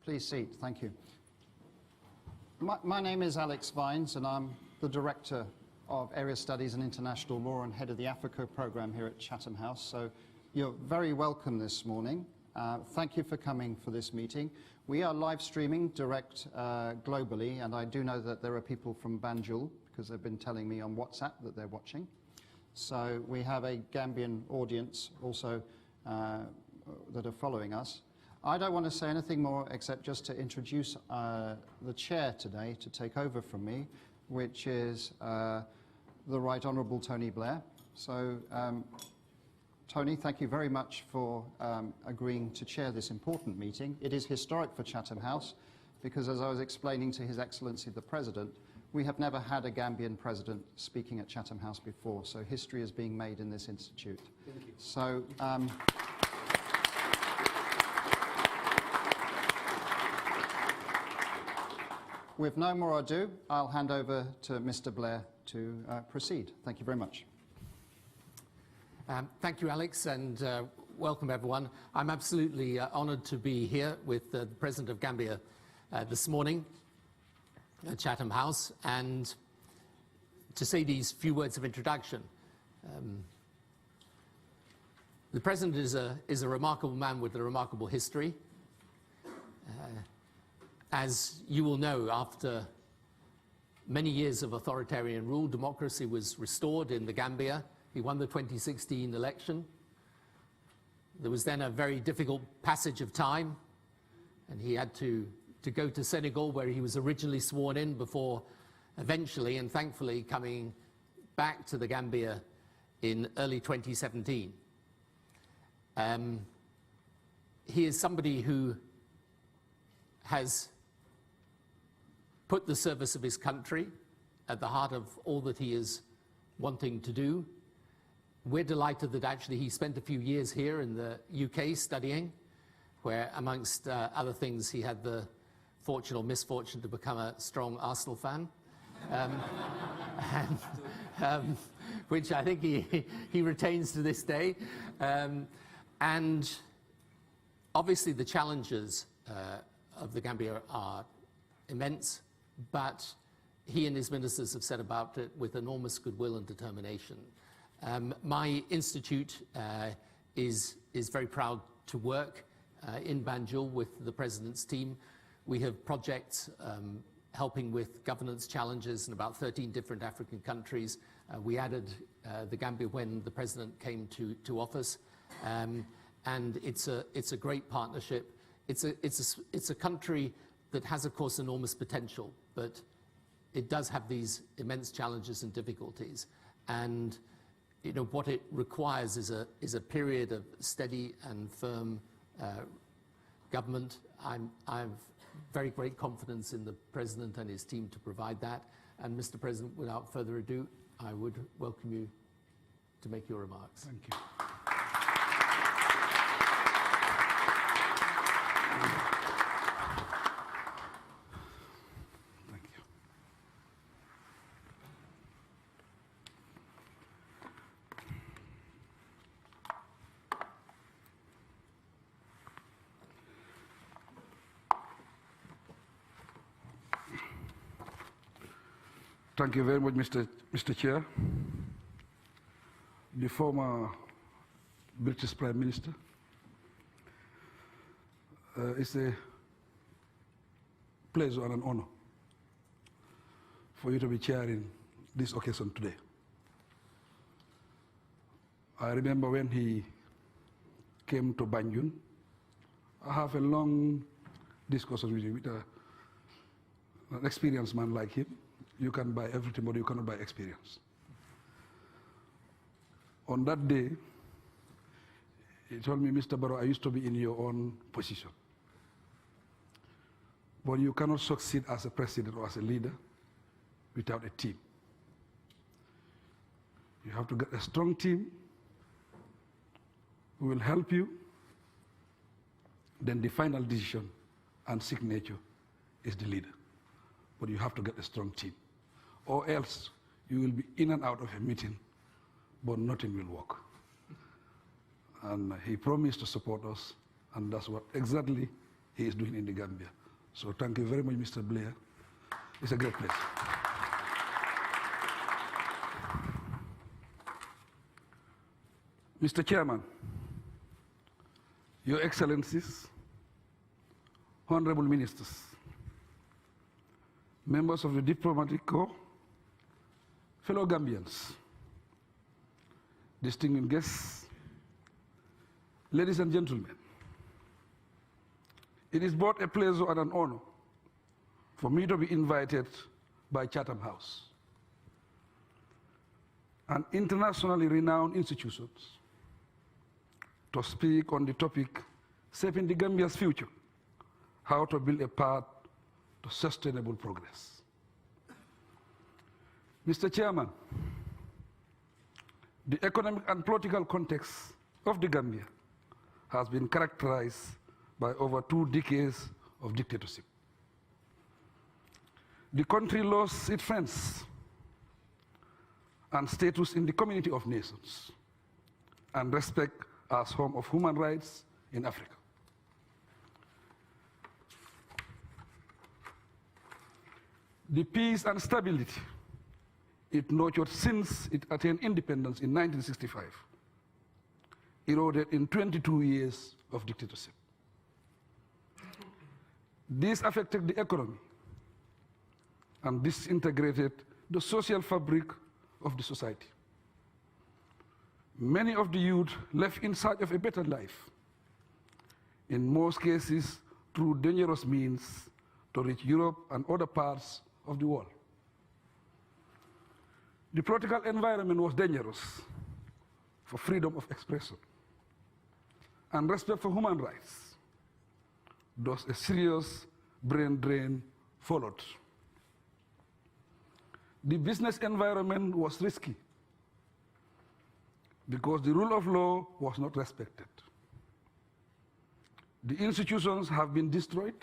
Please seat. Thank you. My name is Alex Vines, and I'm the Director of Area Studies and International Law and Head of the Africa Programme here at Chatham House. So you're very welcome this morning. Thank you for coming for this meeting. We are live streaming direct globally, and I do know that there are people from Banjul, because they've been telling me on WhatsApp that they're watching. So we have a Gambian audience also that are following us. I don't want to say anything more except just to introduce the chair today to take over from me, which is the Right Honourable Tony Blair. So, Tony, thank you very much for agreeing to chair this important meeting. It is historic for Chatham House because, as I was explaining to His Excellency the President, we have never had a Gambian president speaking at Chatham House before, so history is being made in this institute. Thank you. So, with no more ado, I'll hand over to Mr. Blair to proceed. Thank you very much. Thank you, Alex, and welcome everyone. I'm absolutely honoured to be here with the President of Gambia this morning at Chatham House and to say these few words of introduction. The President is a remarkable man with a remarkable history. As you will know, after many years of authoritarian rule, democracy was restored in the Gambia. He won the 2016 election. There was then a very difficult passage of time, and he had to go to Senegal, where he was originally sworn in, before eventually and thankfully coming back to the Gambia in early 2017. He is somebody who has put the service of his country at the heart of all that he is wanting to do. We're delighted that actually he spent a few years here in the UK studying, where amongst other things he had the fortune or misfortune to become a strong Arsenal fan, which I think he retains to this day. And obviously the challenges of the Gambia are immense, but he and his ministers have set about it with enormous goodwill and determination. My institute is very proud to work in Banjul with the President's team. We have projects helping with governance challenges in about 13 different African countries. We added the Gambia when the President came to office, and it's a great partnership. It's a country that has, of course, enormous potential, but it does have these immense challenges and difficulties. And you know what it requires is a period of steady and firm government. I've very great confidence in the President and his team to provide that. And Mr. President, without further ado, I would welcome you to make your remarks. Thank you. Thank you very much, Mr. Chair. The former British Prime Minister. It's a pleasure and an honor for you to be chairing this occasion today. I remember when he came to Banjul, I have a long discussion with him, with an experienced man like him. You can buy everything, but you cannot buy experience. On that day, he told me, Mr. Barrow, I used to be in your own position. But you cannot succeed as a president or as a leader without a team. You have to get a strong team who will help you. Then the final decision and signature is the leader. But you have to get a strong team, or else you will be in and out of a meeting, but nothing will work. And he promised to support us, and that's what exactly he is doing in the Gambia. So thank you very much, Mr. Blair. It's a great pleasure. Mr. Chairman, Your Excellencies, Honorable Ministers, members of the Diplomatic Corps, fellow Gambians, distinguished guests, ladies and gentlemen, it is both a pleasure and an honor for me to be invited by Chatham House, an internationally renowned institution, to speak on the topic shaping the Gambia's future, how to build a path to sustainable progress. Mr. Chairman, the economic and political context of the Gambia has been characterized by over 2 decades of dictatorship. The country lost its friends and status in the community of nations and respect as home of human rights in Africa. The peace and stability it nurtured since it attained independence in 1965 eroded in 22 years of dictatorship. This affected the economy and disintegrated the social fabric of the society. Many of the youth left in search of a better life, in most cases through dangerous means to reach Europe and other parts of the world. The political environment was dangerous for freedom of expression and respect for human rights. Thus, a serious brain drain followed. The business environment was risky because the rule of law was not respected. The institutions have been destroyed.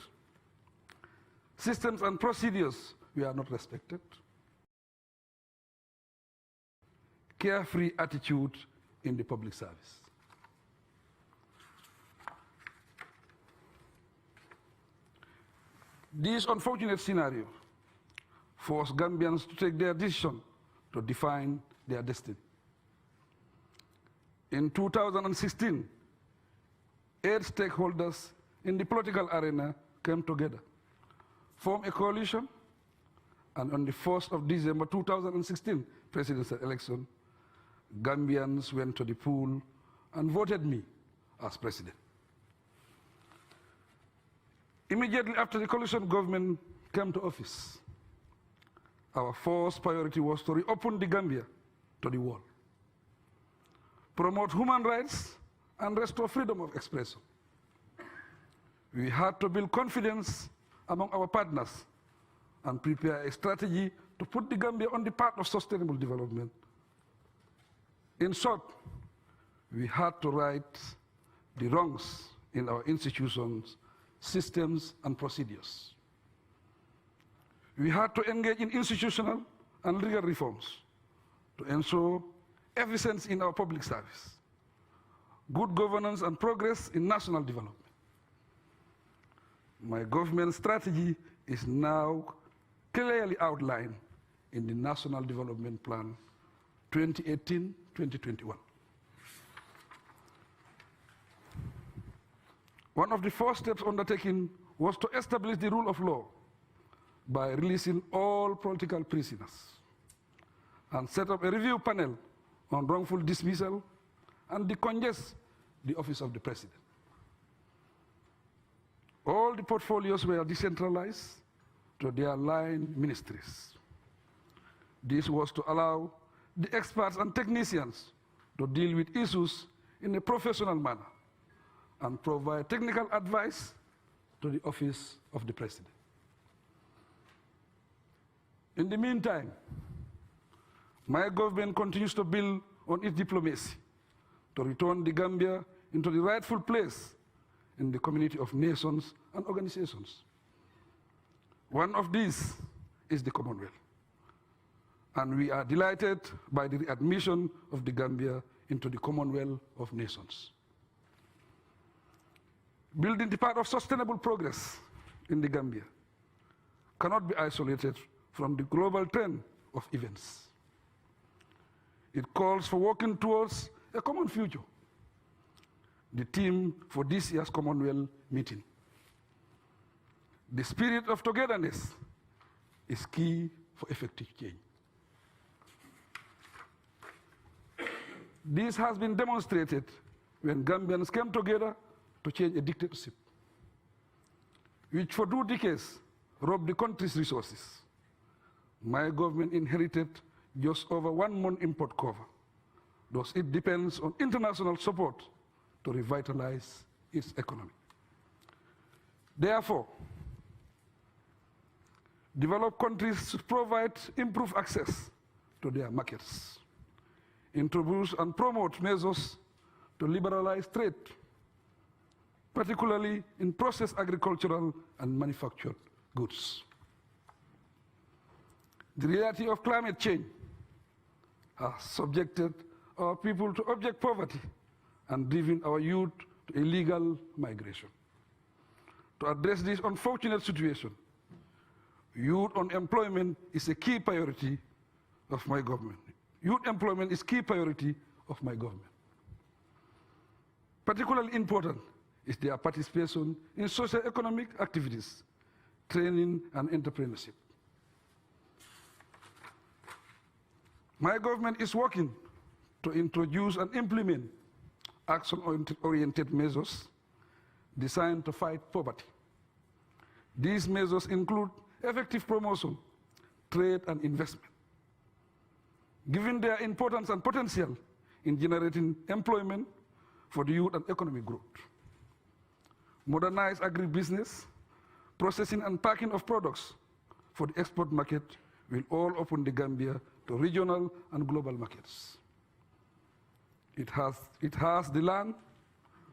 Systems and procedures were not respected. Carefree attitude in the public service. This unfortunate scenario forced Gambians to take their decision to define their destiny. In 2016, 8 stakeholders in the political arena came together, formed a coalition, and on the 1st of December 2016 presidential election, Gambians went to the poll and voted me as president. Immediately after the coalition government came to office, our first priority was to reopen the Gambia to the world, promote human rights, and restore freedom of expression. We had to build confidence among our partners and prepare a strategy to put the Gambia on the path of sustainable development. In short, we had to right the wrongs in our institutions, systems, and procedures. We had to engage in institutional and legal reforms to ensure efficiency in our public service, good governance, and progress in national development. My government strategy is now clearly outlined in the National Development Plan 2018-2021. One of the first steps undertaken was to establish the rule of law by releasing all political prisoners and set up a review panel on wrongful dismissal and decongest the office of the president. All the portfolios were decentralized to their line ministries. This was to allow the experts and technicians to deal with issues in a professional manner and provide technical advice to the office of the president. In the meantime, my government continues to build on its diplomacy to return the Gambia into the rightful place in the community of nations and organizations. One of these is the Commonwealth. And we are delighted by the readmission of the Gambia into the Commonwealth of Nations. Building the path of sustainable progress in the Gambia cannot be isolated from the global trend of events. It calls for working towards a common future. The theme for this year's Commonwealth meeting. The spirit of togetherness is key for effective change. This has been demonstrated when Gambians came together to change a dictatorship, which for 2 decades robbed the country's resources. My government inherited just over 1 month import cover. Thus, it depends on international support to revitalize its economy. Therefore, developed countries should provide improved access to their markets, introduce and promote measures to liberalize trade, particularly in processed agricultural and manufactured goods. The reality of climate change has subjected our people to abject poverty and driven our youth to illegal migration. To address this unfortunate situation, youth unemployment is a key priority of my government. Youth employment is key priority of my government. Particularly important is their participation in socio-economic activities, training, and entrepreneurship. My government is working to introduce and implement action-oriented measures designed to fight poverty. These measures include effective promotion, trade, and investment. Given their importance and potential in generating employment for the youth and economic growth. Modernize agribusiness, processing and packing of products for the export market will all open the Gambia to regional and global markets. It has the land,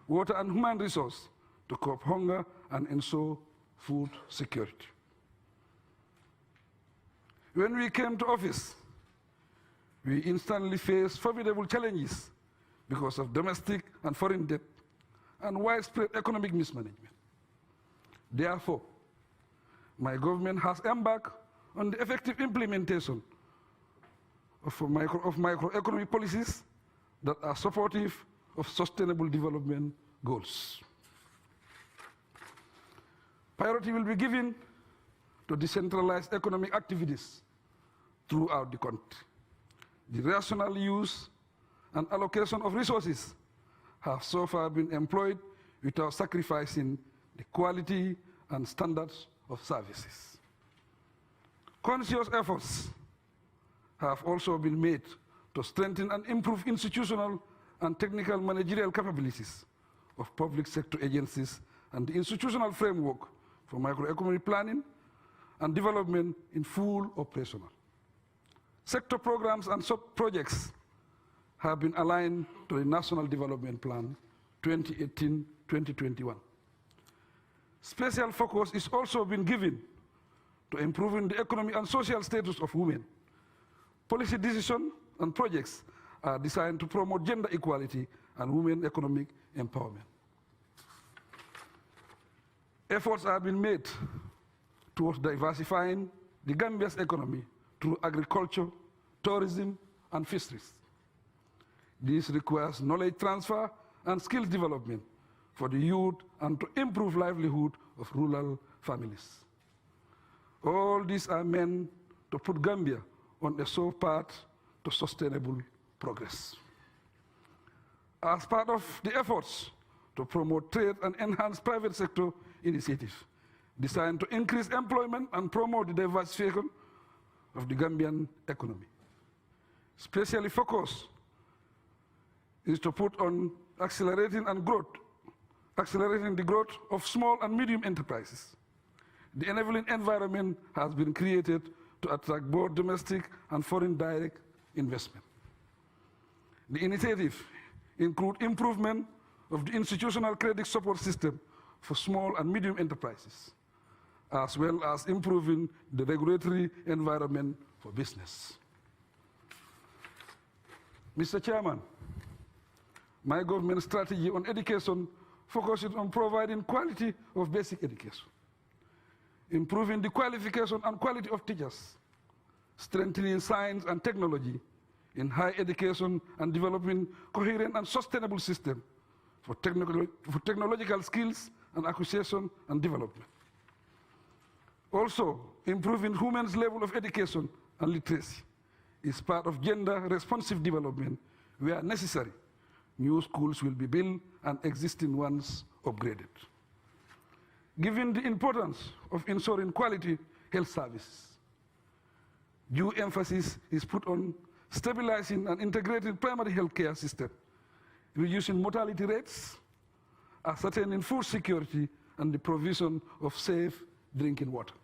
water, and human resource to curb hunger and ensure food security. When we came to office, we instantly faced formidable challenges because of domestic and foreign debt and widespread economic mismanagement. Therefore, my government has embarked on the effective implementation of microeconomic policies that are supportive of sustainable development goals. Priority will be given to decentralized economic activities throughout the country. The rational use and allocation of resources have so far been employed without sacrificing the quality and standards of services. Conscious efforts have also been made to strengthen and improve institutional and technical managerial capabilities of public sector agencies and the institutional framework for microeconomic planning and development in full operational. Sector programs and sub-projects have been aligned to the National Development Plan 2018-2021. Special focus is also been given to improving the economic and social status of women. Policy decisions and projects are designed to promote gender equality and women economic empowerment. Efforts have been made towards diversifying the Gambia's economy through agriculture, tourism, and fisheries. This requires knowledge transfer and skills development for the youth and to improve livelihood of rural families. All these are meant to put Gambia on a sure path to sustainable progress. As part of the efforts to promote trade and enhance private sector initiatives designed to increase employment and promote the diversification of the Gambian economy. Specially focused is to put on accelerating the growth of small and medium enterprises. The enabling environment has been created to attract both domestic and foreign direct investment. The initiative include improvement of the institutional credit support system for small and medium enterprises, as well as improving the regulatory environment for business. Mr. Chairman, my government strategy on education focusing on providing quality of basic education, improving the qualification and quality of teachers, strengthening science and technology in higher education, and developing coherent and sustainable system for technological skills and acquisition and development. Also, improving women's level of education and literacy is part of gender-responsive development where necessary. New schools will be built and existing ones upgraded. Given the importance of ensuring quality health services, due emphasis is put on stabilizing and integrating primary health care system, reducing mortality rates, ascertaining food security, and the provision of safe drinking water.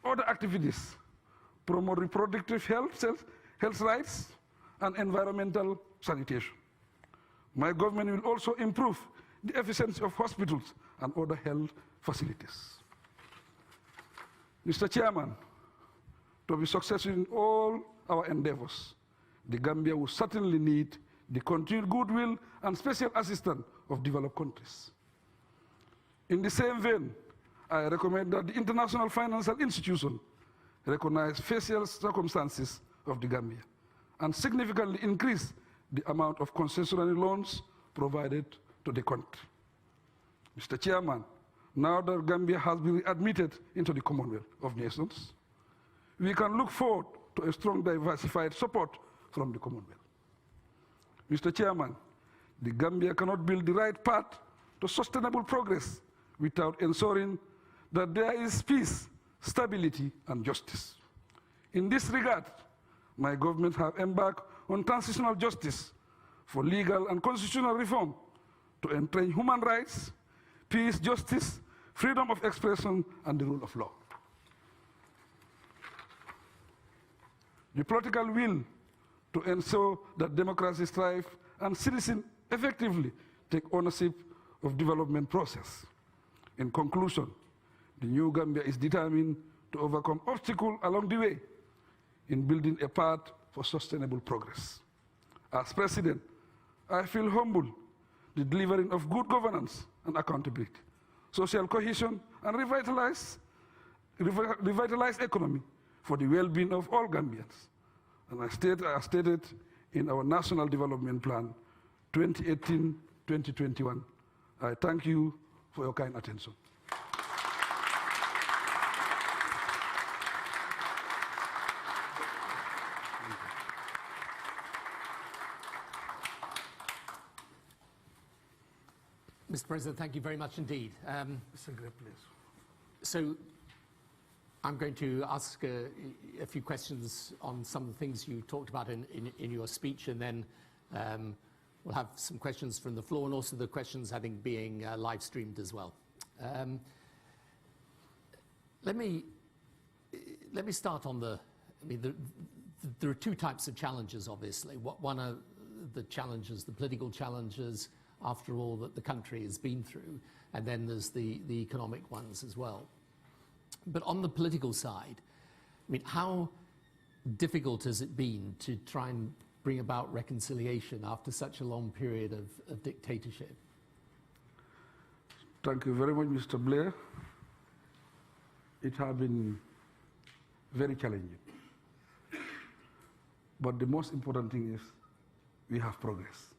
Other activities promote reproductive health rights, and environmental sanitation. My government will also improve the efficiency of hospitals and other health facilities. Mr. Chairman, to be successful in all our endeavors, the Gambia will certainly need the continued goodwill and special assistance of developed countries. In the same vein, I recommend that the international financial institution recognize facial circumstances of the Gambia and significantly increase the amount of concessionary loans provided to the country. Mr. Chairman, now that Gambia has been admitted into the Commonwealth of Nations, we can look forward to a strong diversified support from the Commonwealth. Mr. Chairman, the Gambia cannot build the right path to sustainable progress without ensuring that there is peace, stability, and justice. In this regard, my government have embarked on transitional justice for legal and constitutional reform to entrench human rights, peace, justice, freedom of expression, and the rule of law. The political will to ensure that democracy thrives and citizens effectively take ownership of development process. In conclusion, the new Gambia is determined to overcome obstacles along the way in building a path for sustainable progress. As President, I feel humbled the delivering of good governance and accountability, social cohesion, and revitalized economy for the well-being of all Gambians. And I stated in our National Development Plan 2018-2021. I thank you for your kind attention. Mr. President, thank you very much indeed. It's a great place. So I'm going to ask a few questions on some of the things you talked about in your speech, and then we'll have some questions from the floor, and also the questions, I think, being live streamed as well. Let me start on there are two types of challenges, obviously. One are the challenges, the political challenges, after all, that the country has been through, and then there's the economic ones as well. But on the political side, I mean, how difficult has it been to try and bring about reconciliation after such a long period of dictatorship? Thank you very much, Mr. Blair. It has been very challenging. But the most important thing is we have progress.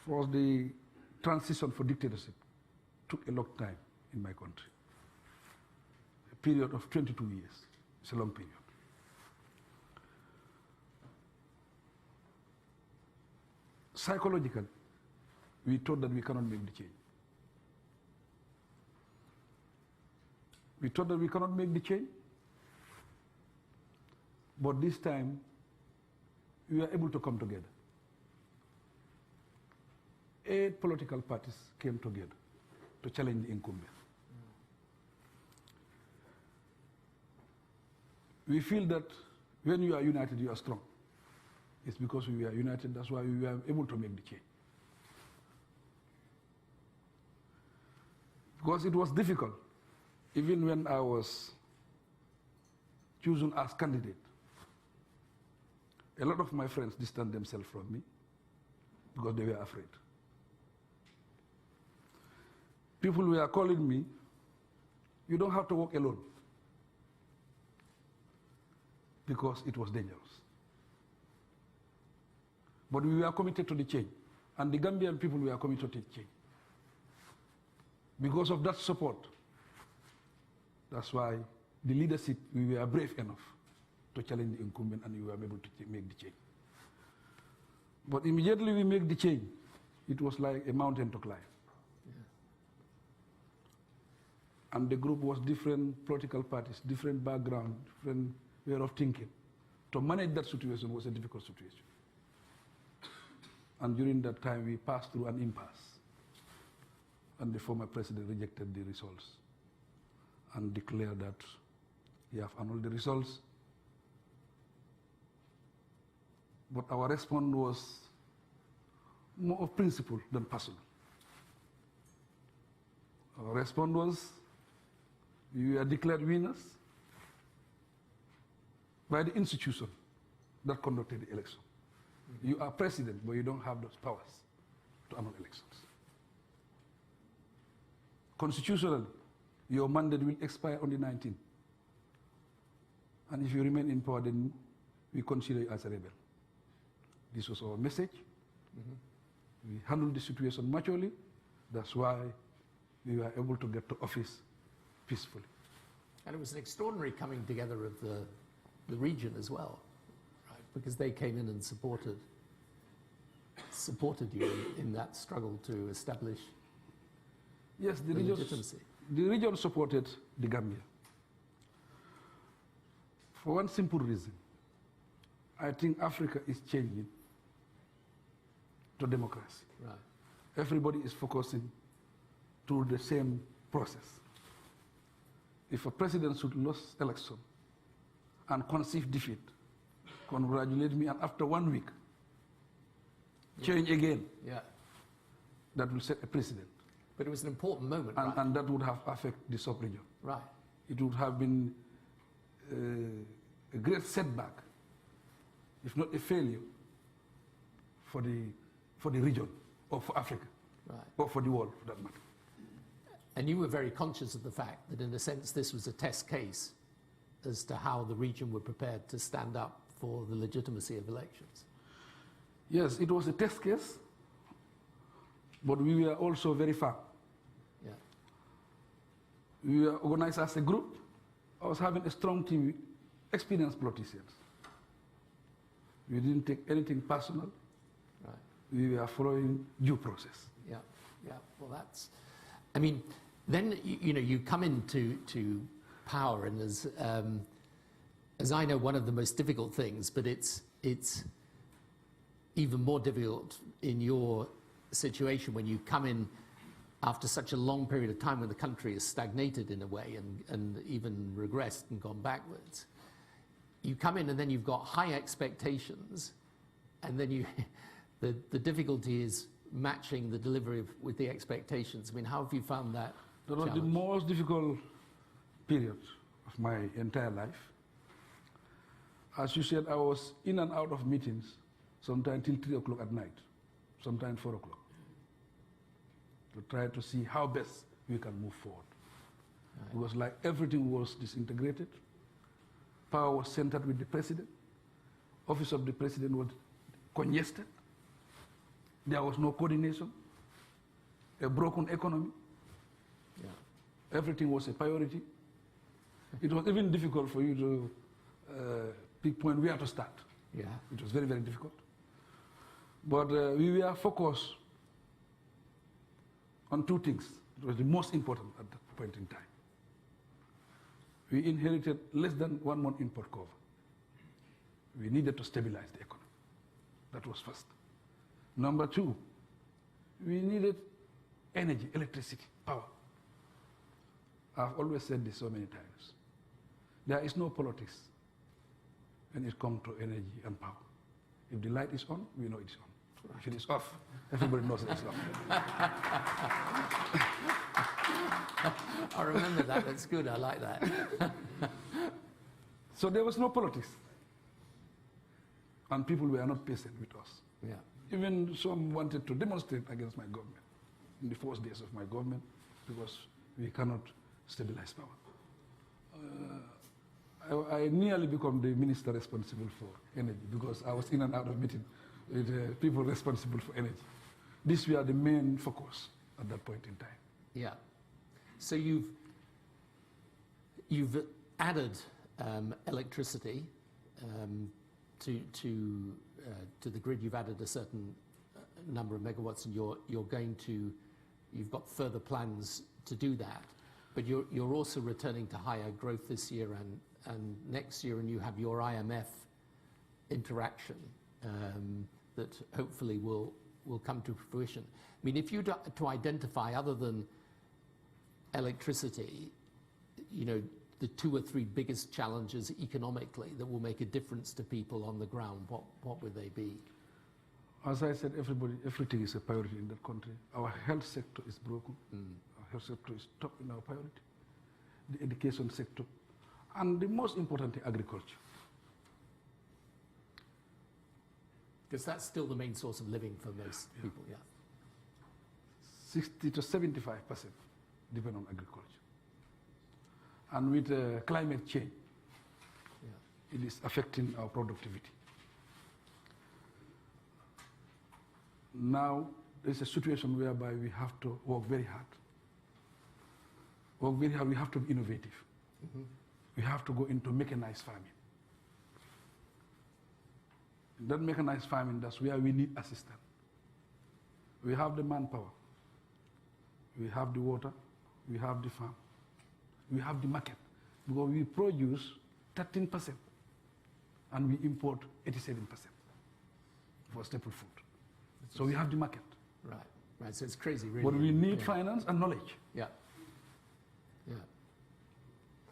For the transition for dictatorship took a long time in my country. A period of 22 years. It's a long period. Psychologically, we thought that we cannot make the change. We thought that we cannot make the change. But this time, we were able to come together. 8 political parties came together to challenge the incumbent. We feel that when you are united, you are strong. It's because we are united, that's why we were able to make the change. Because it was difficult, even when I was chosen as candidate. A lot of my friends distanced themselves from me because they were afraid. People were calling me, you don't have to walk alone, because it was dangerous. But we were committed to the change, and the Gambian people were committed to the change. Because of that support, that's why the leadership, we were brave enough to challenge the incumbent, and we were able to make the change. But immediately we make the change, it was like a mountain to climb. And the group was different political parties, different background, different way of thinking. To manage that situation was a difficult situation. And during that time, we passed through an impasse. And the former president rejected the results and declared that he have annulled the results. But our response was more of principle than personal. Our response was, we are declared winners by the institution that conducted the election. You are president, but you don't have those powers to annul elections. Constitutionally, your mandate will expire on the 19th. And if you remain in power, then we consider you as a rebel. This was our message. We handled the situation maturely. That's why we were able to get to office peacefully. And it was an extraordinary coming together of the region as well, right? Because they came in and supported you in that struggle to establish Yes, the legitimacy. The region supported the Gambia. For one simple reason. I think Africa is changing to democracy. Right. Everybody is focusing to the same process. If a president should lose election and conceive defeat, congratulate me, and after 1 week, change again, that will set a precedent. But it was an important moment, and, right? and that would have affected the sub-region. Right. It would have been a great setback, if not a failure, for the region, or for Africa, right, or for the world, for that matter. And you were very conscious of the fact that, in a sense, this was a test case as to how the region were prepared to stand up for the legitimacy of elections. Yes, it was a test case, but we were also very firm. Yeah. We were organized as a group. I was having a strong team, experienced politicians. We didn't take anything personal. Right. We were following due process. Yeah, yeah. Well, that's, I mean, then you come into power, and as I know, one of the most difficult things, but it's even more difficult in your situation when you come in after such a long period of time when the country has stagnated in a way and even regressed and gone backwards. You come in and then you've got high expectations, and then the difficulty is matching the delivery with the expectations. I mean, how have you found that? That was the most difficult period of my entire life. As you said, I was in and out of meetings, sometimes till 3 o'clock at night, sometimes 4 o'clock, to try to see how best we can move forward. Right. It was like everything was disintegrated. Power was centered with the president. Office of the president was congested. There was no coordination. A broken economy. Yeah. Everything was a priority. It was even difficult for you to pinpoint where to start. Yeah. It was very, very difficult. But we were focused on two things. It was the most important at that point in time. We inherited less than 1 month import cover. We needed to stabilize the economy. That was first. Number 2, we needed energy, electricity, power. I've always said this so many times. There is no politics when it comes to energy and power. If the light is on, we know it's on. If it is off, everybody knows it's off. I remember that. That's good. I like that. So there was no politics. And people were not patient with us. Yeah. Even some wanted to demonstrate against my government in the first days of my government because we cannot stabilize power. I nearly become the minister responsible for energy because I was in and out of meeting with people responsible for energy. These were the main focus at that point in time. Yeah. So you've added electricity to the grid. You've added a certain number of megawatts, and you've got further plans to do that. But you're also returning to higher growth this year and next year, and you have your IMF interaction that hopefully will come to fruition. I mean, if you to identify, other than electricity, you know, the 2 or 3 biggest challenges economically that will make a difference to people on the ground, what would they be? As I said, everything is a priority in that country. Our health sector is broken. Our health sector is top in our priority. The education sector, and the most important thing, agriculture. Because that's still the main source of living for most people, yeah. 60 to 75% depend on agriculture. And with climate change, it is affecting our productivity. Now, there's a situation whereby we have to work very hard. We have to be innovative. We have to go into mechanized farming. In that mechanized farming, that's where we need assistance. We have the manpower. We have the water. We have the farm. We have the market. Because we produce 13% and we import 87% for staple food. So we have the market. Right. So it's crazy, really. But we need finance and knowledge. Yeah.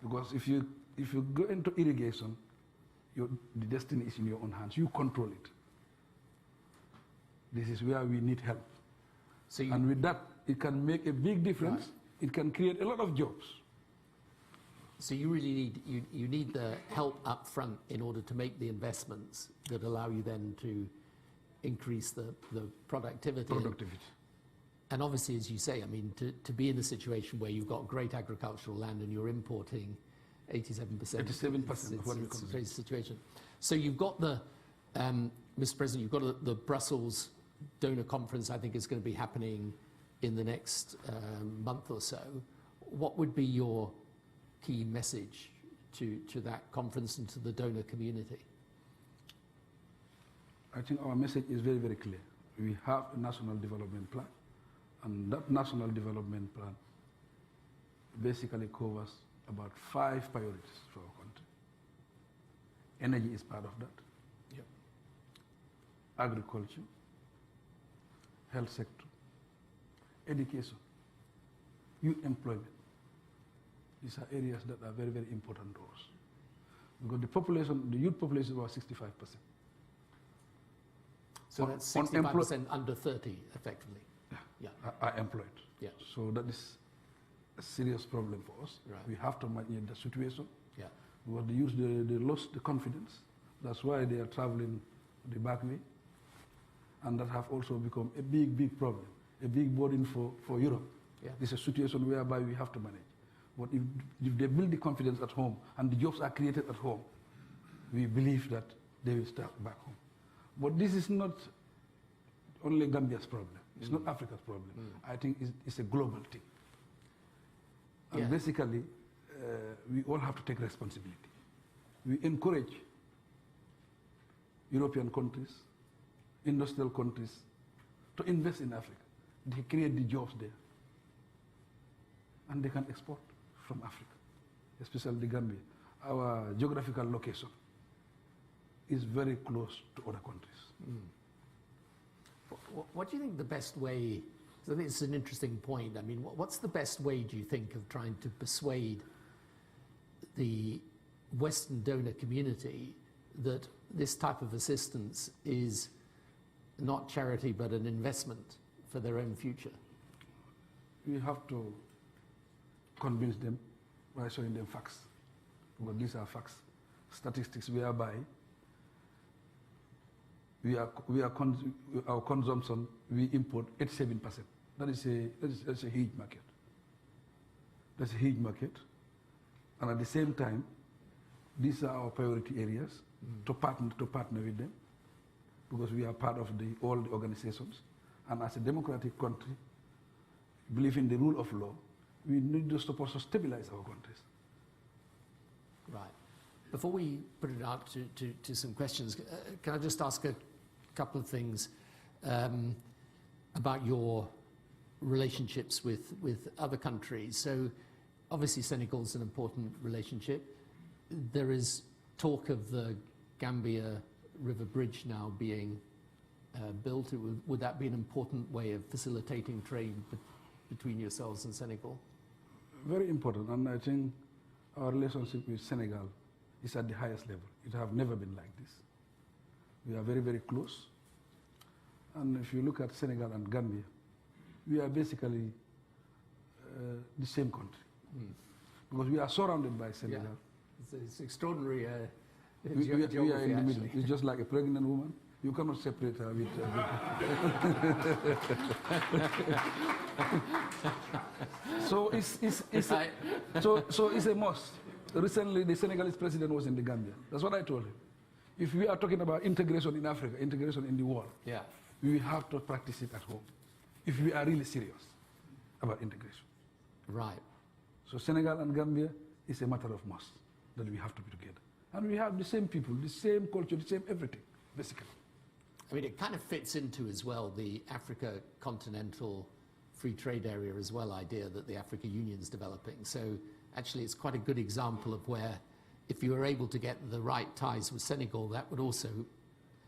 Because if you go into irrigation, the destiny is in your own hands. You control it. This is where we need help. And with that, it can make a big difference. Right. It can create a lot of jobs. So you really need the help up front in order to make the investments that allow you then to increase the productivity. And obviously, as you say, I mean, to be in a situation where you've got great agricultural land and you're importing 87%. 87% of what we consume. It's a crazy situation. So you've got the, Mr. President, you've got the Brussels donor conference, I think is going to be happening in the next month or so. What would be your key message to that conference and to the donor community? I think our message is very, very clear. We have a national development plan, and that national development plan basically covers about 5 priorities for our country. Energy is part of that. Yep. Agriculture, health sector, education, youth employment. These are areas that are very, very important to us. Because the youth population is about 65%. So that's 65% under 30, effectively. Are employed. Yeah. So that is a serious problem for us. Right. We have to manage the situation. Yeah. Because they lost the confidence. That's why they are traveling the back way. And that have also become a big, big problem, a big burden for Europe. Yeah. It's a situation whereby we have to manage. But if they build the confidence at home and the jobs are created at home, we believe that they will start back home. But this is not only Gambia's problem. It's not Africa's problem. I think it's a global thing. And basically, we all have to take responsibility. We encourage European countries, industrial countries, to invest in Africa. They create the jobs there. And they can export from Africa, especially the Gambia. Our geographical location is very close to other countries. What do you think the best way, because I think it's an interesting point, I mean, what's the best way, do you think, of trying to persuade the Western donor community that this type of assistance is not charity but an investment for their own future? We have to convince them by showing them facts. Because these are facts, statistics whereby our consumption, we import 87%. That is a huge market. That's a huge market. And at the same time, these are our priority areas to partner with them, because we are part of all the organizations. And as a democratic country, believe in the rule of law, we need to support to stabilize our countries. Right. Before we put it out to some questions, can I just ask a couple of things about your relationships with other countries? So obviously Senegal is an important relationship. There is talk of the Gambia River Bridge now being built. Would that be an important way of facilitating trade between yourselves and Senegal? Very important, and I think our relationship with Senegal is at the highest level. It have never been like this. We are very, very close. And if you look at Senegal and Gambia, we are basically the same country. Because we are surrounded by Senegal. Yeah. It's extraordinary. We are in the middle. It's just like a pregnant woman. You cannot separate her with. So it's a must. Recently, the Senegalese president was in the Gambia. That's what I told him. If we are talking about integration in Africa, integration in the world, we have to practice it at home. If we are really serious about integration. Right. So Senegal and Gambia is a matter of must that we have to be together. And we have the same people, the same culture, the same everything, basically. I mean, it kind of fits into as well the Africa continental free trade area as well idea that the Africa Union is developing. So actually it's quite a good example of where if you were able to get the right ties with Senegal, that would also,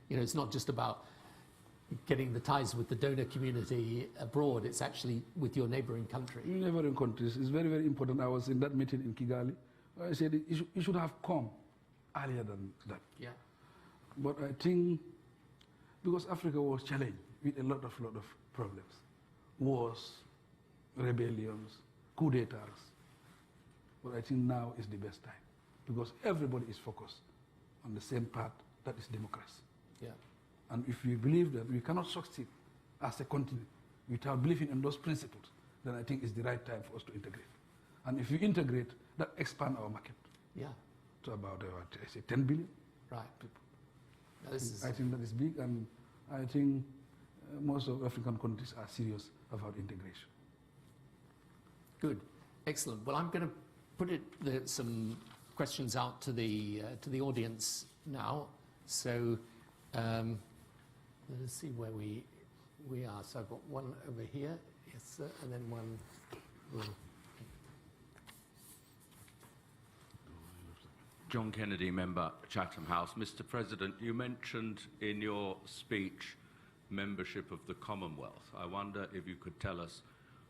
it's not just about getting the ties with the donor community abroad, it's actually with your neighboring country. Neighboring countries is very, very important. I was in that meeting in Kigali. I said it should have come earlier than that. Yeah. But I think because Africa was challenged with a lot of problems, wars, rebellions, coup d'etats. But I think now is the best time because everybody is focused on the same path, that is democracy. Yeah. And if we believe that we cannot succeed as a continent without believing in those principles, then I think it's the right time for us to integrate. And if we integrate, that expands our market. Yeah. To about, 10 billion right. people. Now, I think that is big, and I think most of African countries are serious about integration. Good. Excellent. Well, I'm going to put some questions out to the audience now. So let's see where we are. So I've got one over here, yes, sir, and then one. John Kennedy, member, Chatham House. Mr. President, you mentioned in your speech membership of the Commonwealth. I wonder if you could tell us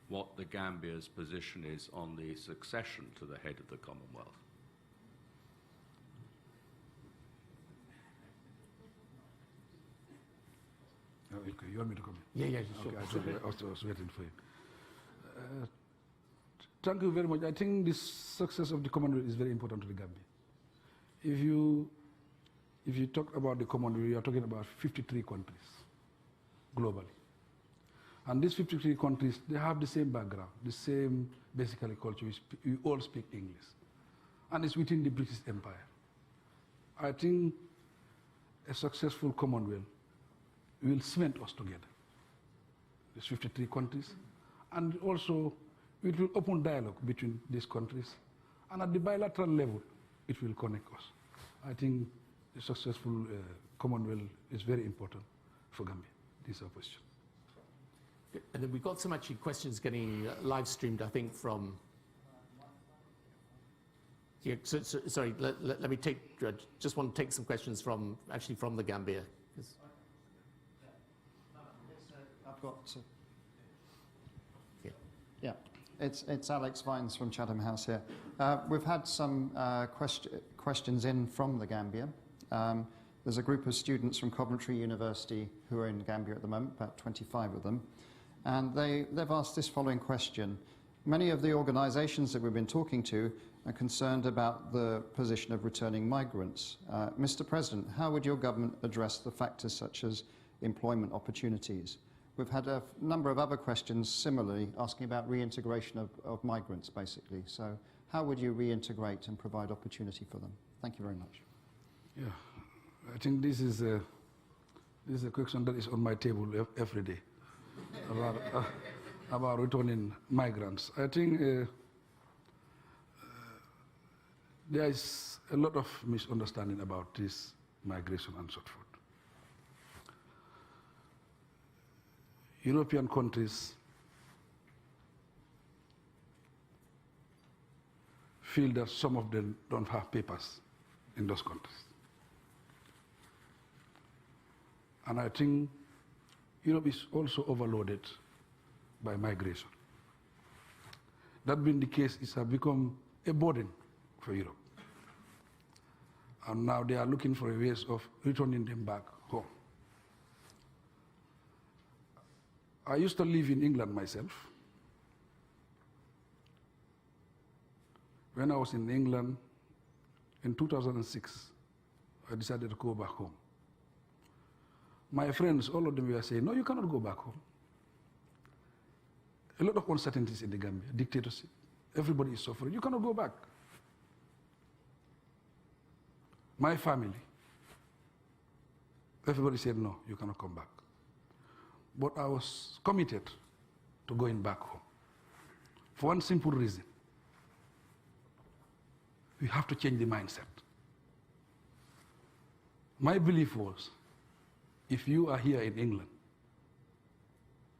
what the Gambia's position is on the succession to the head of the Commonwealth. Okay, you want me to come Yeah, in? sure. Okay, I was waiting for you. Thank you very much. I think the success of the Commonwealth is very important to the Gambia. If you talk about the Commonwealth, you are talking about 53 countries globally. And these 53 countries, they have the same background, the same basically culture. We all speak English. And it's within the British Empire. I think a successful Commonwealth will cement us together, these 53 countries. And also, it will open dialogue between these countries. And at the bilateral level, it will connect us. I think a successful Commonwealth is very important for Gambia. This is our position. And then we've got some actually questions getting live streamed, I think, from. Yeah, sorry, let me take. Just want to take some questions from the Gambia. I've got. Yeah, it's Alex Vines from Chatham House here. We've had some questions in from the Gambia. There's a group of students from Coventry University who are in Gambia at the moment, about 25 of them. And they've asked this following question. Many of the organizations that we've been talking to and concerned about the position of returning migrants. Mr. President, how would your government address the factors such as employment opportunities? We've had a number of other questions similarly asking about reintegration of migrants, basically. So how would you reintegrate and provide opportunity for them? Thank you very much. Yeah, I think this is a question that is on my table every day about returning migrants. I think there is a lot of misunderstanding about this migration and so forth. European countries feel that some of them don't have papers in those countries. And I think Europe is also overloaded by migration. That being the case, it has become a burden for Europe. And now they are looking for ways of returning them back home. I used to live in England myself. When I was in England in 2006, I decided to go back home. My friends, all of them were saying, no, you cannot go back home. A lot of uncertainties in the Gambia, dictatorship. Everybody is suffering. You cannot go back. My family, everybody said, no, you cannot come back. But I was committed to going back home for one simple reason. We have to change the mindset. My belief was, if you are here in England,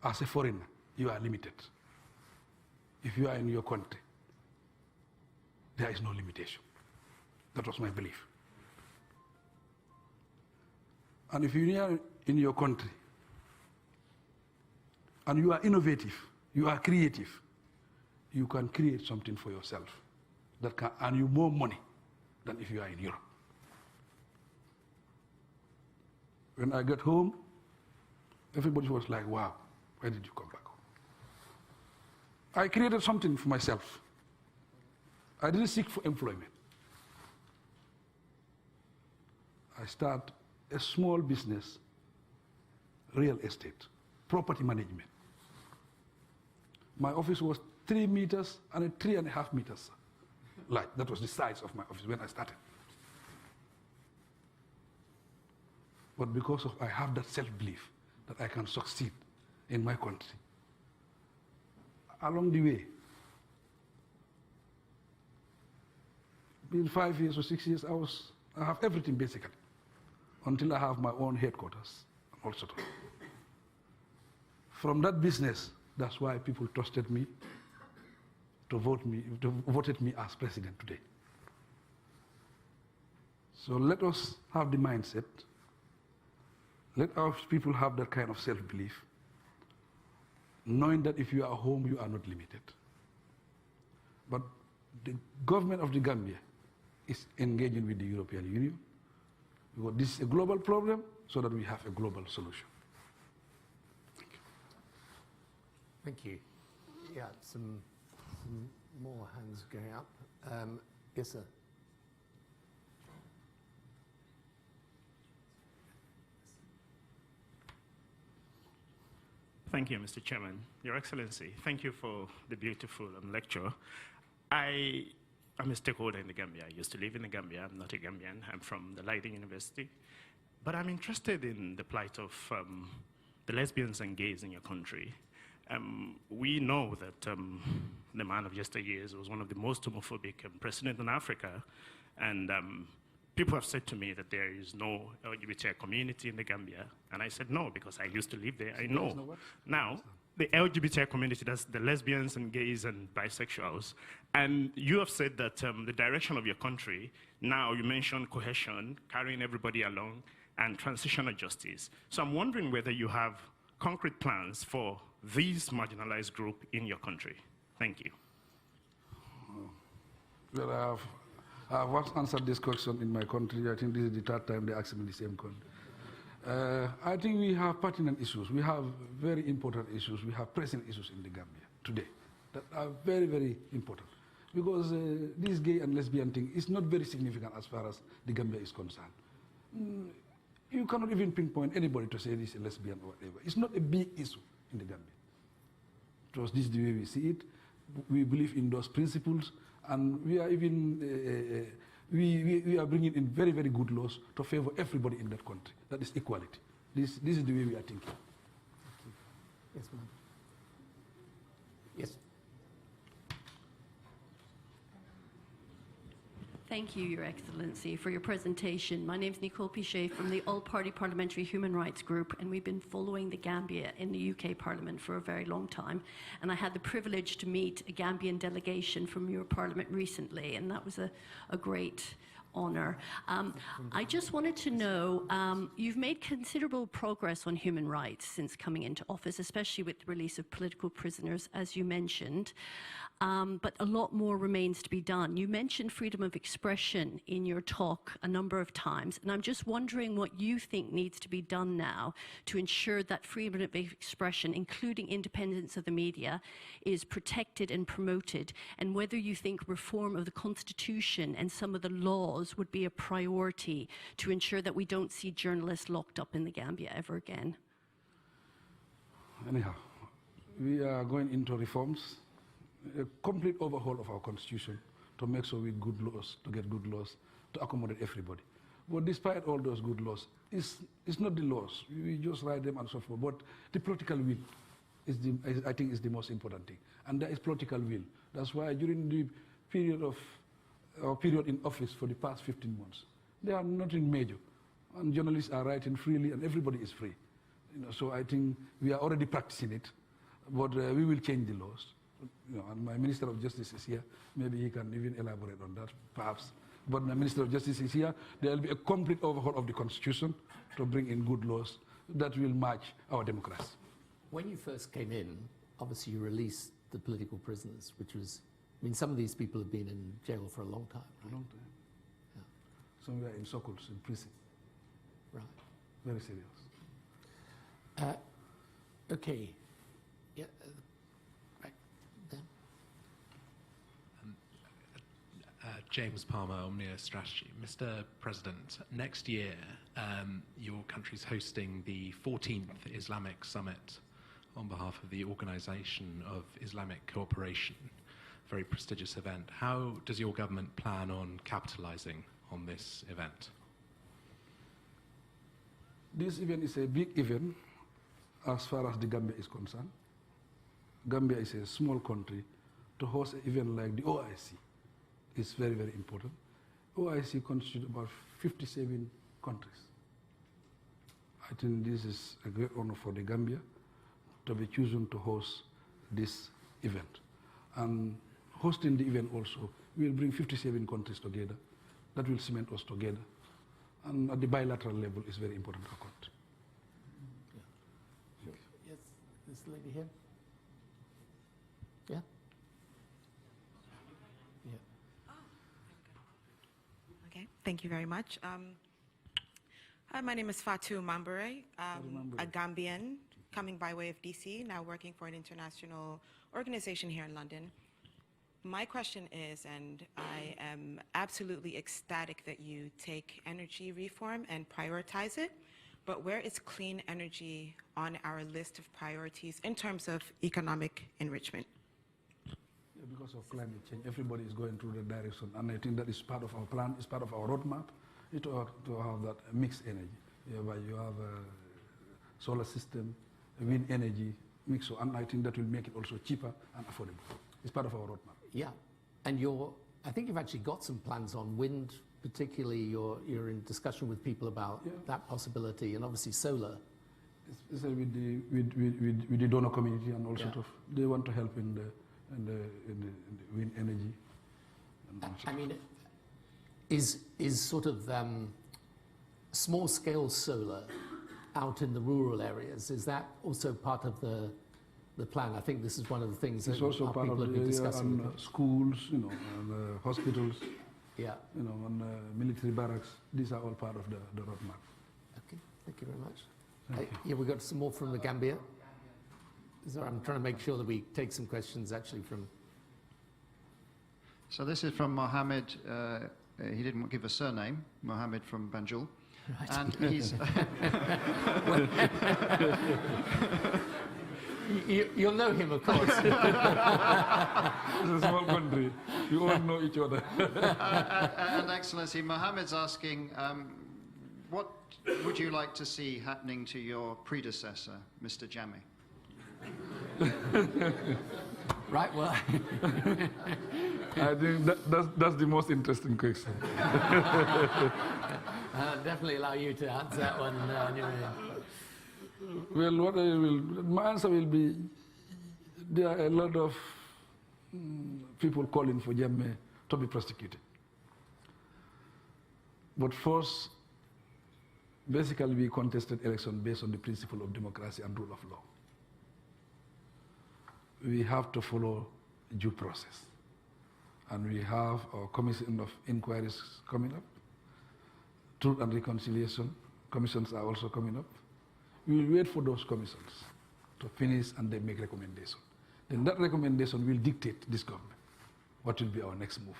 as a foreigner, you are limited. If you are in your country, there is no limitation. That was my belief. And if you are in your country, and you are innovative, you are creative, you can create something for yourself that can earn you more money than if you are in Europe. When I got home, everybody was like, wow, why did you come back home? I created something for myself. I didn't seek for employment. I started a small business, real estate, property management. My office was 3 meters and 3.5 meters. Like, that was the size of my office when I started. But because of I have that self-belief that I can succeed in my country, along the way, in 5 years or 6 years, I have everything basically, until I have my own headquarters and all sort of. From that business, that's why people trusted me to voted me as president today. So let us have the mindset. Let our people have that kind of self-belief, knowing that if you are home, you are not limited. But the government of the Gambia is engaging with the European Union, because this is a global problem, so that we have a global solution. Thank you. Yeah, some more hands going up. Yes, sir. Thank you, Mr. Chairman. Your Excellency, thank you for the beautiful lecture. I'm a stakeholder in the Gambia. I used to live in the Gambia. I'm not a Gambian. I'm from the Leiden University. But I'm interested in the plight of the lesbians and gays in your country. We know that the man of yesteryears was one of the most homophobic presidents in Africa. And people have said to me that there is no LGBTI community in the Gambia. And I said no, because I used to live there. I know. Now, the LGBTI community, that's the lesbians and gays and bisexuals. And you have said that the direction of your country, now you mentioned cohesion, carrying everybody along, and transitional justice. So I'm wondering whether you have concrete plans for these marginalized group in your country. Thank you. Well, I have once answered this question in my country. I think this is the third time they ask me the same question. I think we have pertinent issues. We have very important issues. We have pressing issues in the Gambia today that are very, very important. because this gay and lesbian thing is not very significant as far as the Gambia is concerned. You cannot even pinpoint anybody to say this is a lesbian or whatever. It's not a big issue in the Gambia. Because this is the way we see it. We believe in those principles, and we are even we are bringing in very, very good laws to favor everybody in that country. That is equality. This is the way we are thinking. Yes, ma'am. Yes. Thank you, Your Excellency, for your presentation. My name is Nicole Pichet from the All-Party Parliamentary Human Rights Group, and we've been following the Gambia in the UK Parliament for a very long time. And I had the privilege to meet a Gambian delegation from your Parliament recently, and that was a great honour. I just wanted to know, you've made considerable progress on human rights since coming into office, especially with the release of political prisoners, as you mentioned. But a lot more remains to be done. You mentioned freedom of expression in your talk a number of times, and I'm just wondering what you think needs to be done now to ensure that freedom of expression, including independence of the media, is protected and promoted, and whether you think reform of the Constitution and some of the laws would be a priority to ensure that we don't see journalists locked up in the Gambia ever again. Anyhow, we are going into reforms, a complete overhaul of our constitution to make sure we good laws, to get good laws, to accommodate everybody. But despite all those good laws, it's not the laws. We just write them and so forth. But the political will is I think is the most important thing. And there is political will. That's why during the period in office for the past 15 months, there are nothing major. And journalists are writing freely and everybody is free. So I think we are already practicing it, but we will change the laws. And my Minister of Justice is here. Maybe he can even elaborate on that, perhaps. But my Minister of Justice is here. There will be a complete overhaul of the Constitution to bring in good laws that will match our democracy. When you first came in, obviously you released the political prisoners, which was, I mean, some of these people have been in jail for a long time, right? A long time. Yeah. Some were in circles, in prison. Right. Very serious. Okay. Yeah. Right. Dan? James Palmer, Omnia Strategy. Mr. President, next year your country's hosting the 14th Islamic Summit on behalf of the Organization of Islamic Cooperation, very prestigious event. How does your government plan on capitalizing on this event? This event is a big event as far as the Gambia is concerned. Gambia is a small country. To host an event like the OIC is very, very important. OIC constitutes about 57 countries. I think this is a great honor for the Gambia to be chosen to host this event. And hosting the event also will bring 57 countries together. That will cement us together. And at the bilateral level is very important to our country. Sure. Yes, this lady here. Yeah? Yeah. Okay, thank you very much. Hi, my name is Fatou Mambere, a Gambian coming by way of DC, now working for an international organization here in London. My question is, and I am absolutely ecstatic that you take energy reform and prioritize it, but where is clean energy on our list of priorities in terms of economic enrichment? Yeah, because of climate change, everybody is going through that direction, and I think that is part of our plan, is part of our roadmap, to have that mixed energy. Where you have a solar system, wind energy, mix, and I think that will make it also cheaper and affordable. It's part of our roadmap. Yeah, and I think you've actually got some plans on wind, particularly you're in discussion with people about that possibility, and obviously solar. Especially with the donor community and all sort of, they want to help in the wind energy. I mean, is sort of small scale solar out in the rural areas, is that also part of the plan? I think this is one of the things it's that also part people of have the been area discussing. and schools, and hospitals, and military barracks. These are all part of the roadmap. Okay, thank you very much. Yeah, we got some more from the Gambia. I'm trying to make sure that we take some questions actually from. So this is from Mohammed. He didn't give a surname. Mohammed from Banjul, right. And he's. You'll know him, of course. It's a small country. We all know each other. And Excellency, Mohammed's asking, what would you like to see happening to your predecessor, Mr. Jammeh? Right, well. I think that's the most interesting question. I'll definitely allow you to answer that one. Well, my answer will be, there are a lot of people calling for Jammeh to be prosecuted. But first, basically we contested election based on the principle of democracy and rule of law. We have to follow due process. And we have our commission of inquiries coming up. Truth and reconciliation commissions are also coming up. We will wait for those commissions to finish and then make recommendation. Then that recommendation will dictate this government what will be our next move.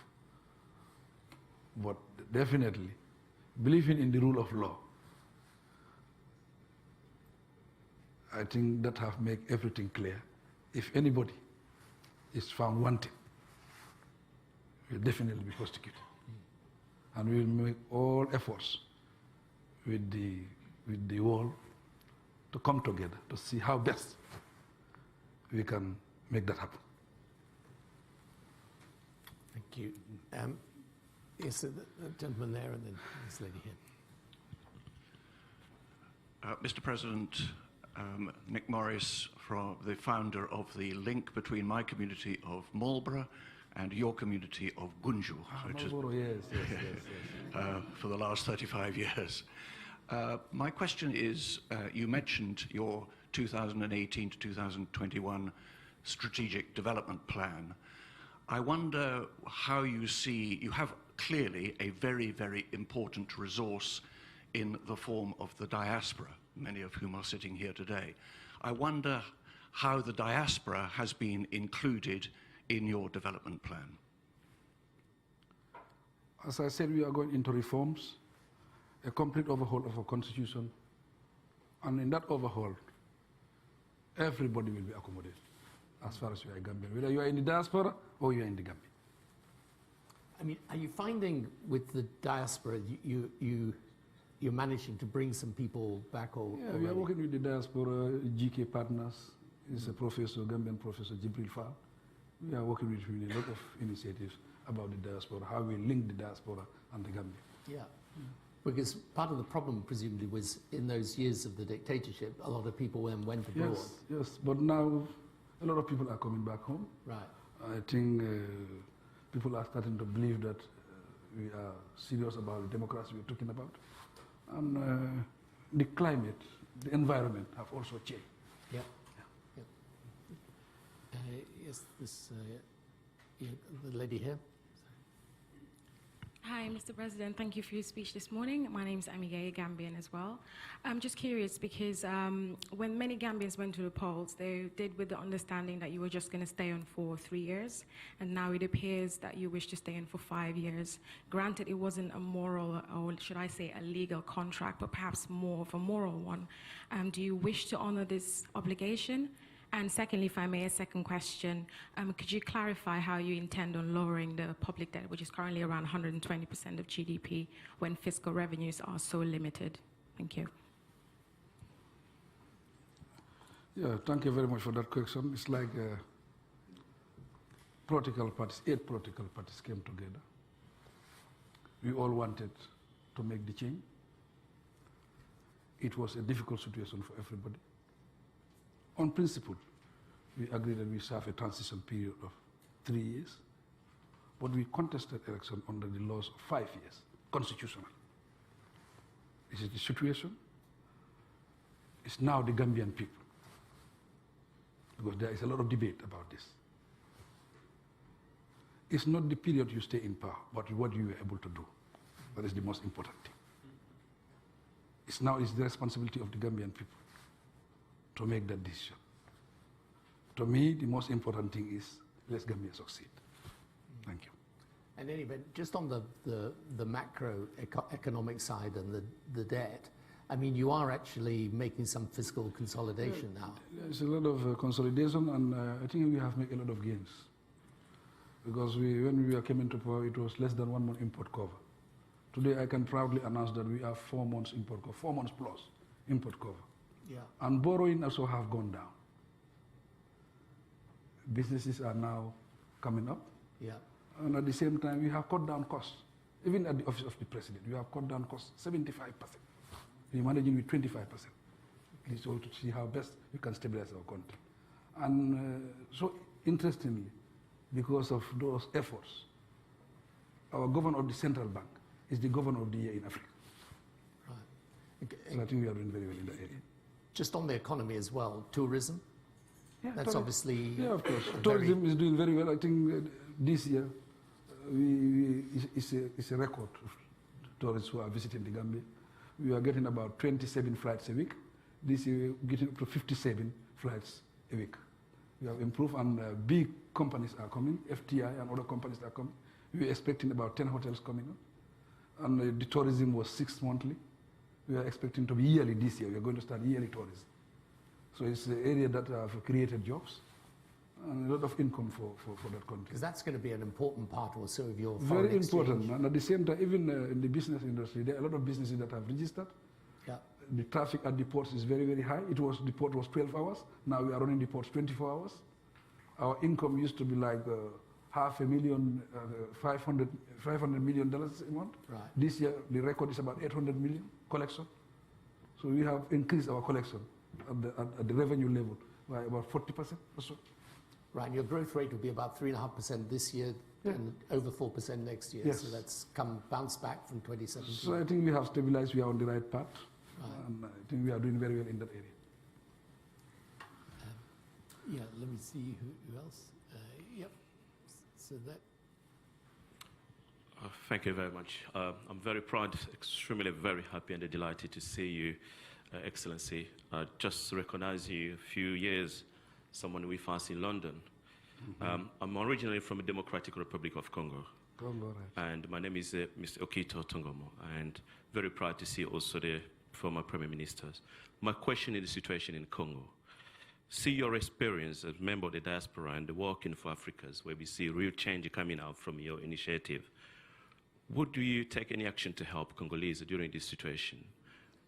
But definitely, believing in the rule of law, I think that have made everything clear. If anybody is found wanting, will definitely be prosecuted. And we will make all efforts with the world to come together to see how best we can make that happen. Thank you. Yes, the gentleman there and then this lady here. Mr. President, Nick Morris, the founder of the link between my community of Marlborough and your community of Gunjur, for the last 35 years. My question is, you mentioned your 2018 to 2021 strategic development plan. I wonder how you see, you have clearly a very, very important resource in the form of the diaspora, many of whom are sitting here today. I wonder how the diaspora has been included in your development plan. As I said, we are going into reforms, a complete overhaul of our constitution, and in that overhaul, everybody will be accommodated as far as you are a Gambian, whether you are in the diaspora or you are in the Gambia. I mean, are you finding with the diaspora, you're managing to bring some people back? Yeah, we are working with the diaspora, GK partners. He's a professor, Gambian professor, Jibril Fall. We are working with a lot of initiatives about the diaspora, how we link the diaspora and the Gambia. Yeah. Because part of the problem, presumably, was in those years of the dictatorship, a lot of people then went abroad. Yes, but now a lot of people are coming back home. Right. I think people are starting to believe that we are serious about the democracy we're talking about. And the climate, the environment have also changed. Yeah. Yes, the lady here. Hi, Mr. President. Thank you for your speech this morning. My name is Amige, Gambian as well. I'm just curious because when many Gambians went to the polls, they did with the understanding that you were just going to stay on for 3 years, and now it appears that you wish to stay on for 5 years. Granted, it wasn't a moral, or should I say a legal contract, but perhaps more of a moral one. Do you wish to honor this obligation? And secondly, if I may, a second question, could you clarify how you intend on lowering the public debt, which is currently around 120% of GDP, when fiscal revenues are so limited? Thank you. Yeah, thank you very much for that question. It's like political parties, 8 political parties came together. We all wanted to make the change. It was a difficult situation for everybody. On principle, we agreed that we serve a transition period of 3 years, but we contested election under the laws of 5 years, constitutional. This is the situation. It's now the Gambian people, because there is a lot of debate about this. It's not the period you stay in power, but what you were able to do. That is the most important thing. It's now the responsibility of the Gambian people to make that decision. To me, the most important thing is, let Gambia succeed. Thank you. And anyway, just on the macroeconomic side and the debt, I mean, you are actually making some fiscal consolidation now. There's a lot of consolidation, and I think we have made a lot of gains. Because when we came into power, it was less than 1 month import cover. Today, I can proudly announce that we have 4 months import cover, 4 months plus import cover. Yeah. And borrowing also have gone down. Businesses are now coming up. Yeah. And at the same time, we have cut down costs. Even at the office of the president, we have cut down costs 75%. We're managing with 25%. This is all to see how best we can stabilize our country. And so interestingly, because of those efforts, our governor of the central bank is the governor of the year in Africa. Right. So I think we are doing very well in that area. Just on the economy as well, tourism. Yeah, That's obviously. Yeah, of course. Tourism is doing very well. I think this year it's a record of tourists who are visiting the Gambia. We are getting about 27 flights a week. This year we're getting up to 57 flights a week. We have improved, and big companies are coming, FTI and other companies are coming. We're expecting about 10 hotels coming up. And the tourism was 6 monthly. We are expecting to be yearly this year. We are going to start yearly tourism. So it's an area that have created jobs and a lot of income for that country. Because that's going to be an important part also of your foreign Very exchange. important. And at the same time, even in the business industry, there are a lot of businesses that have registered. Yeah. The traffic at the ports is very, very high. The port was 12 hours. Now we are running the ports 24 hours. Our income used to be like $500 million a month. Right. This year, the record is about 800 million collection. So we have increased our collection at the revenue level by about 40% or so. Right, and your growth rate will be about 3.5% this year and over 4% next year. Yes. So that's bounced back from 2017. So I think we have stabilized, we are on the right path. Right. And I think we are doing very well in that area. Yeah, let me see who else. Yep, so that. Thank you very much. I'm very proud, extremely very happy and delighted to see you, Excellency. Just recognize you a few years, someone with us in London. Mm-hmm. I'm originally from the Democratic Republic of Congo. Congo, right. And my name is Mr. Okito Tongomo, and very proud to see also the former Prime Ministers. My question is the situation in Congo. See your experience as a member of the diaspora and the Working for Africans, where we see real change coming out from your initiative. Would you take any action to help Congolese during this situation?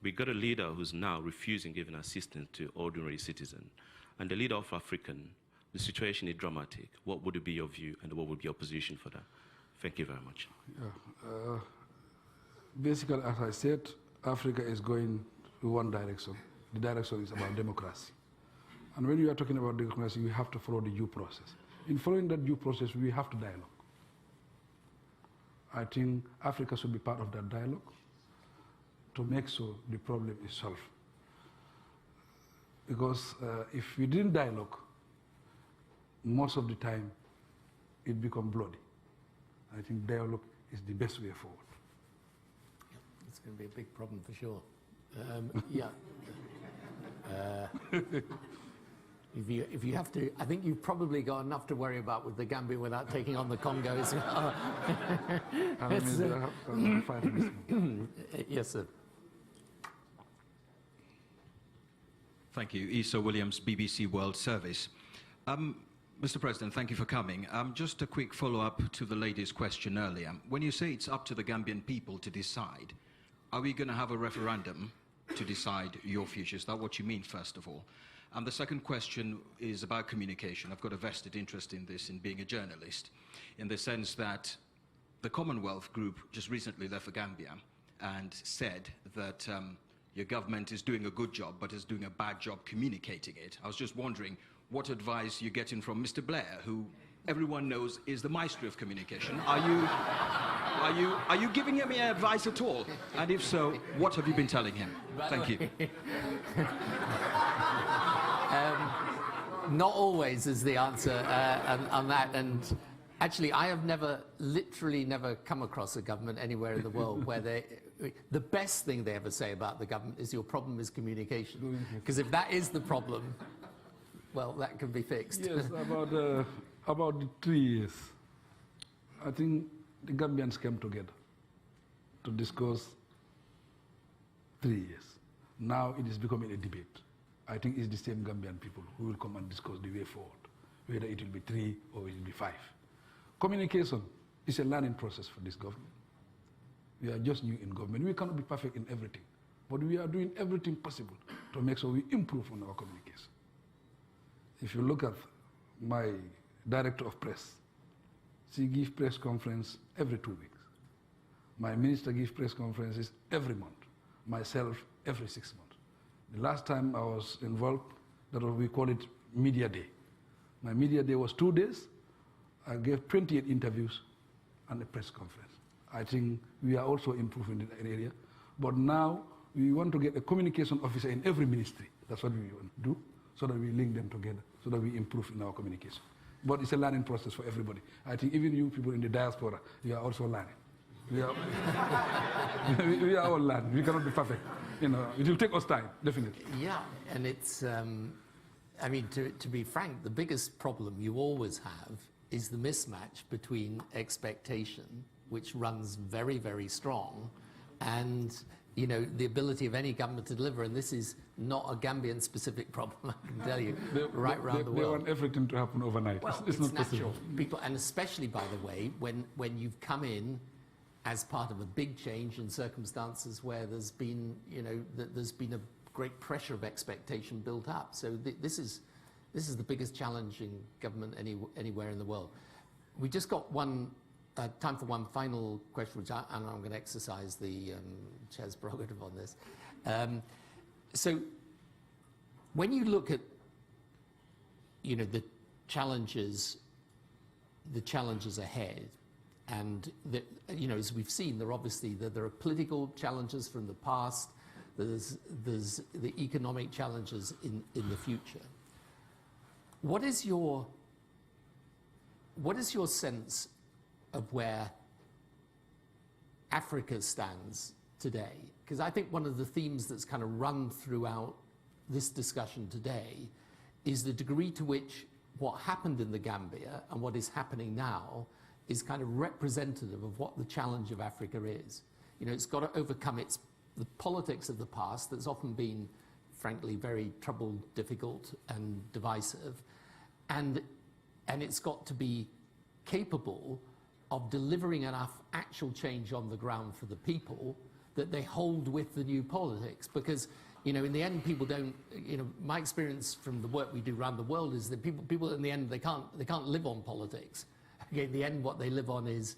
We got a leader who's now refusing giving assistance to ordinary citizens. And the leader of African, the situation is dramatic. What would be your view and what would be your position for that? Thank you very much. Yeah. Basically, as I said, Africa is going in one direction. The direction is about democracy. And when you are talking about democracy, we have to follow the due process. In following that due process, we have to dialogue. I think Africa should be part of that dialogue to make sure the problem is solved. Because if we didn't dialogue, most of the time it becomes bloody. I think dialogue is the best way forward. Yep, it's going to be a big problem for sure. Yeah. If you have to, I think you've probably got enough to worry about with the Gambia without taking on the Congo as well. Yes, sir. Thank you. Issa Williams, BBC World Service. Mr. President, thank you for coming. Just a quick follow-up to the lady's question earlier. When you say it's up to the Gambian people to decide, are we going to have a referendum to decide your future? Is that what you mean, first of all? And the second question is about communication. I've got a vested interest in this, in being a journalist, in the sense that the Commonwealth Group just recently left for Gambia and said that your government is doing a good job, but is doing a bad job communicating it. I was just wondering what advice you're getting from Mr. Blair, who everyone knows is the maestro of communication. Are you giving him any advice at all? And if so, what have you been telling him? Thank you. Not always is the answer on that. And actually, I have literally never come across a government anywhere in the world where the best thing they ever say about the government is your problem is communication. Because if that is the problem, well, that can be fixed. Yes, about the 3 years. I think the Gambians came together to discuss 3 years. Now it is becoming a debate. I think it's the same Gambian people who will come and discuss the way forward, whether it will be 3 or it will be 5. Communication is a learning process for this government. We are just new in government. We cannot be perfect in everything, but we are doing everything possible to make sure we improve on our communication. If you look at my director of press, she gives press conference every 2 weeks. My minister gives press conferences every month. Myself, every 6 months. The last time I was involved, that was, we call it Media Day. My Media Day was 2 days. I gave 28 interviews and a press conference. I think we are also improving in that area. But now we want to get a communication officer in every ministry. That's what we want to do, so that we link them together, so that we improve in our communication. But it's a learning process for everybody. I think even you people in the diaspora, you are also learning. We are, we are all learning. We cannot be perfect. You know, it will take us time, definitely. Yeah, and it's, I mean, to be frank, the biggest problem you always have is the mismatch between expectation, which runs very, very strong, and you know, the ability of any government to deliver. And this is not a Gambian-specific problem, I can tell you, right around the world. They want everything to happen overnight. Well, it's not natural. possible. People, and especially, by the way, when you've come in as part of a big change in circumstances where there's been, you know, there's been a great pressure of expectation built up. So this is the biggest challenge in government anywhere in the world. We just got time for one final question, which I'm going to exercise the chair's prerogative on this. So when you look at, you know, the challenges ahead, and you know, as we've seen, there are political challenges from the past. There's the economic challenges in the future. What is your sense of where Africa stands today? Because I think one of the themes that's kind of run throughout this discussion today is the degree to which what happened in the Gambia and what is happening now is kind of representative of what the challenge of Africa is. You know, it's got to overcome the politics of the past that's often been, frankly, very troubled, difficult, and divisive, and it's got to be capable of delivering enough actual change on the ground for the people that they hold with the new politics. Because, you know, in the end, people don't, you know, my experience from the work we do around the world is that people in the end, they can't live on politics. Okay, in the end, what they live on is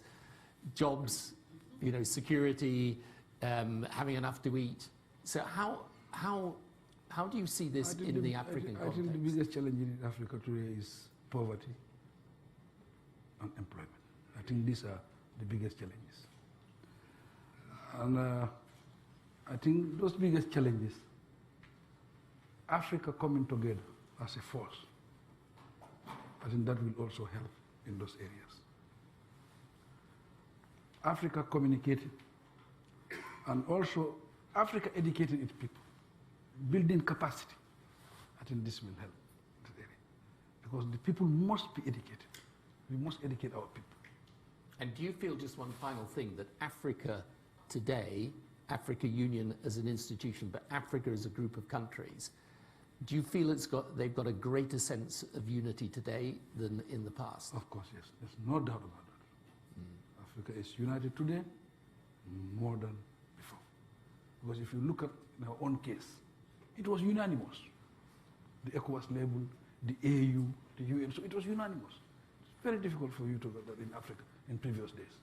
jobs, you know, security, having enough to eat. So how do you see this in the African context? I think the biggest challenge in Africa today is poverty and employment. I think these are the biggest challenges. And I think those biggest challenges, Africa coming together as a force, I think that will also help in those areas. Africa communicating, and also Africa educating its people, building capacity. I think this will help in that area. Because the people must be educated. We must educate our people. And do you feel, just one final thing, that Africa today, Africa Union as an institution, but Africa as a group of countries, do you feel they've got a greater sense of unity today than in the past? Of course, yes. There's no doubt about that. Africa is united today more than before. Because if you look at our own case, it was unanimous. The ECOWAS level, the AU, the UN, so it was unanimous. It's very difficult for you to get that in Africa in previous days.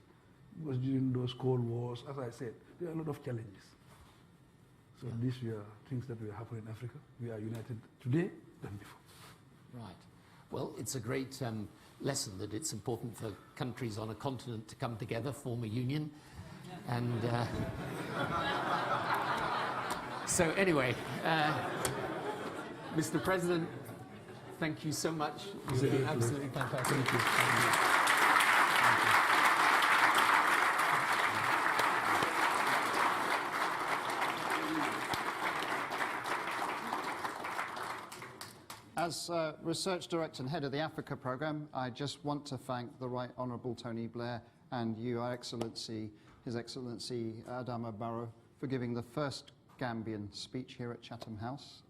Because during those Cold Wars, as I said, there are a lot of challenges. So these were things that were happening in Africa. We are united today than before. Right. Well, it's a great lesson that it's important for countries on a continent to come together, form a union. And so anyway, Mr. President, thank you so much. It's been absolutely fantastic. Thank you. As Research Director and Head of the Africa Programme, I just want to thank the Right Honourable Tony Blair and Your Excellency, His Excellency Adama Barrow, for giving the first Gambian speech here at Chatham House.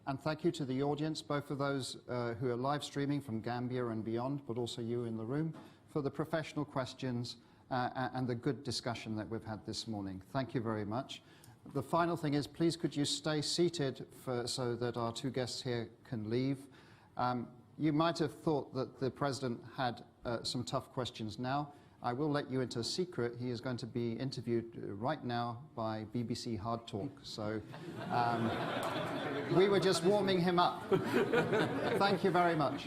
And thank you to the audience, both of those who are live streaming from Gambia and beyond, but also you in the room, for the professional questions and the good discussion that we've had this morning. Thank you very much. The final thing is, please could you stay seated so that our two guests here can leave. You might have thought that the President had some tough questions now. I will let you into a secret. He is going to be interviewed right now by BBC Hard Talk. So we were just warming him up. Thank you very much.